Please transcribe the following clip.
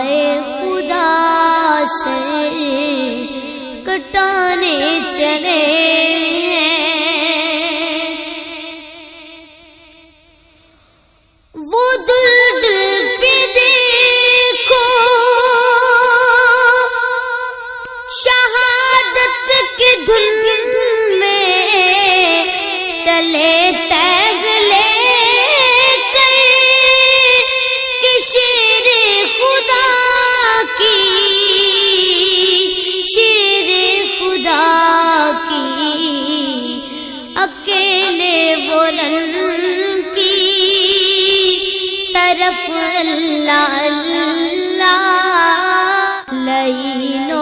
رضائے خدا سے کٹانے چلے وہ دل پہ دیکھو شہادت کی دھن میں چلے تیغ لے کر کہ شیر خدا کی اکیلے بلند کی طرف اللہ اللہ لعین و